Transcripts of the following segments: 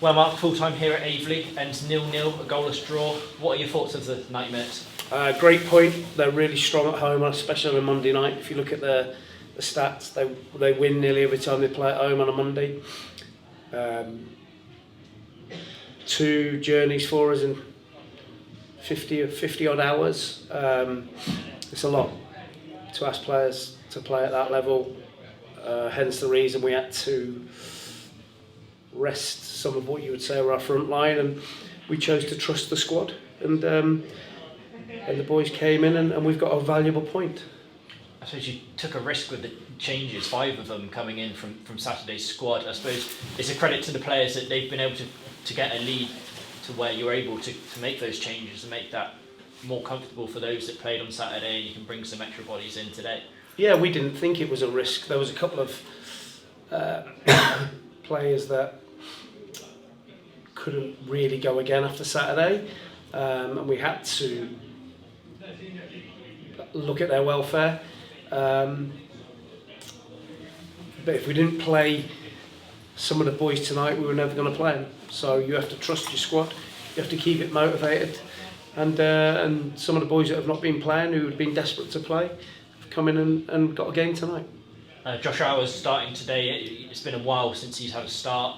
Well, Mark, full time here at Aveley, ends 0-0, a goalless draw. What are your thoughts of the 90 minutes? Great point. They're really strong at home, especially on a Monday night. If you look at the stats, they win nearly every time they play at home on a Monday. 2 journeys for us in 50 odd hours. It's a lot to ask players to play at that level. Hence the reason we had to rest some of what you would say were our front line, and we chose to trust the squad, and the boys came in, and we've got a valuable point. I suppose you took a risk with the changes, 5 of them coming in from Saturday's squad. I suppose it's a credit to the players that they've been able to get a lead to where you're able to make those changes and make that more comfortable for those that played on Saturday, and you can bring some extra bodies in today. Yeah, we didn't think it was a risk. There was a couple of players that couldn't really go again after Saturday, and we had to look at their welfare. But if we didn't play some of the boys tonight, we were never going to play them. So you have to trust your squad, you have to keep it motivated, and some of the boys that have not been playing, who had been desperate to play, have come in and got a game tonight. Josh Hour's starting today. It's been a while since he's had a start.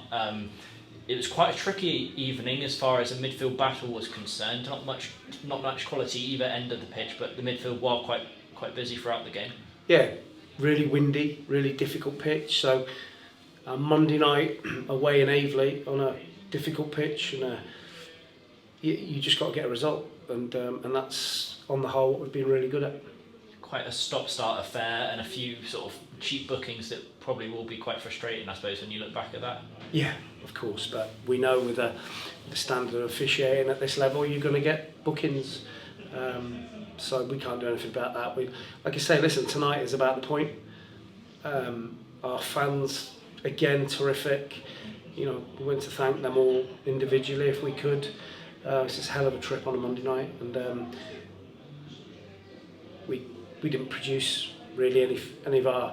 It was quite a tricky evening as far as a midfield battle was concerned. Not much quality either end of the pitch, but the midfield were quite busy throughout the game. Yeah, really windy, really difficult pitch. So Monday night away in Aveley on a difficult pitch, and you just got to get a result, and that's on the whole what we've been really good at. Quite a stop-start affair and a few sort of cheap bookings that probably will be quite frustrating, I suppose, when you look back at that. Yeah, of course, but we know with the standard of officiating at this level, you're going to get bookings. So we can't do anything about that. Like I say, listen, tonight is about the point. Our fans, again, terrific. You know, we went to thank them all individually if we could. It's a hell of a trip on a Monday night, and we didn't produce really any of our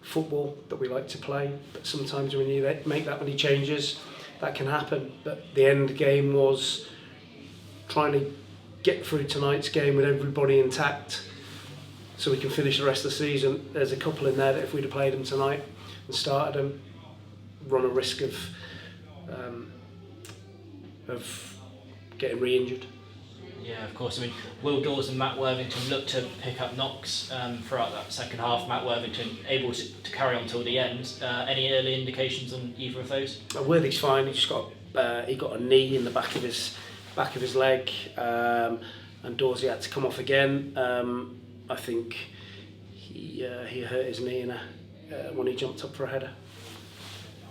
football that we like to play, but sometimes when you make that many changes, that can happen. But the end game was trying to get through tonight's game with everybody intact, so we can finish the rest of the season. There's a couple in there that if we'd have played them tonight and started them, run a risk of getting re-injured. Yeah, of course. I mean, Will Dawes and Matt Worthington looked to pick up knocks throughout that second half. Matt Worthington able to carry on till the end. Any early indications on either of those? Worthy's fine. He just got a knee in the back of his leg, and Dawes had to come off again. I think he hurt his knee when he jumped up for a header.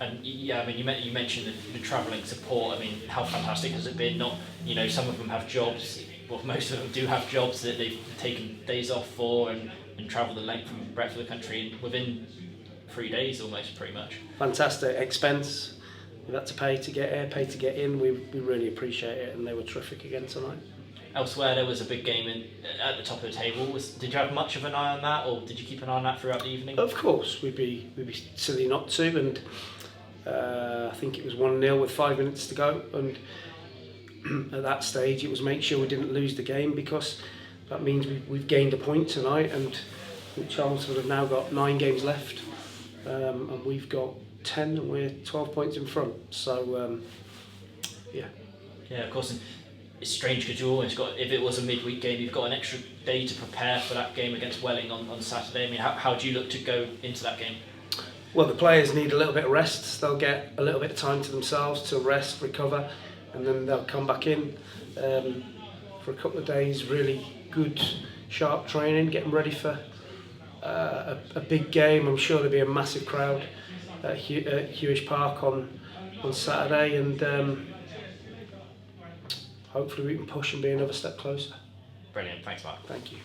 And yeah, I mean, you mentioned the travelling support. I mean, how fantastic has it been? Some of them have jobs. Well, most of them do have jobs that they've taken days off for and travel the length and breadth of the country within 3 days almost, pretty much. Fantastic expense. We've had to pay to get here, pay to get in. We really appreciate it, and they were terrific again tonight. Elsewhere, there was a big game at the top of the table. Did you have much of an eye on that, or did you keep an eye on that throughout the evening? Of course, we'd be silly not to, and I think it was 1-0 with 5 minutes to go, and at that stage it was make sure we didn't lose the game, because that means we've gained a point tonight, and Chelmsford have now got 9 games left, and we've got 10, and we're 12 points in front. So yeah, of course. And it's strange because you always got, if it was a midweek game, you've got an extra day to prepare for that game against Welling on Saturday. I mean, how do you look to go into that game? Well, the players need a little bit of rest. They'll get a little bit of time to themselves to rest, recover, and then they'll come back in for a couple of days. Really good, sharp training, get them ready for a big game. I'm sure there'll be a massive crowd at Hewish Park on Saturday, and hopefully we can push and be another step closer. Brilliant, thanks Mark. Thank you.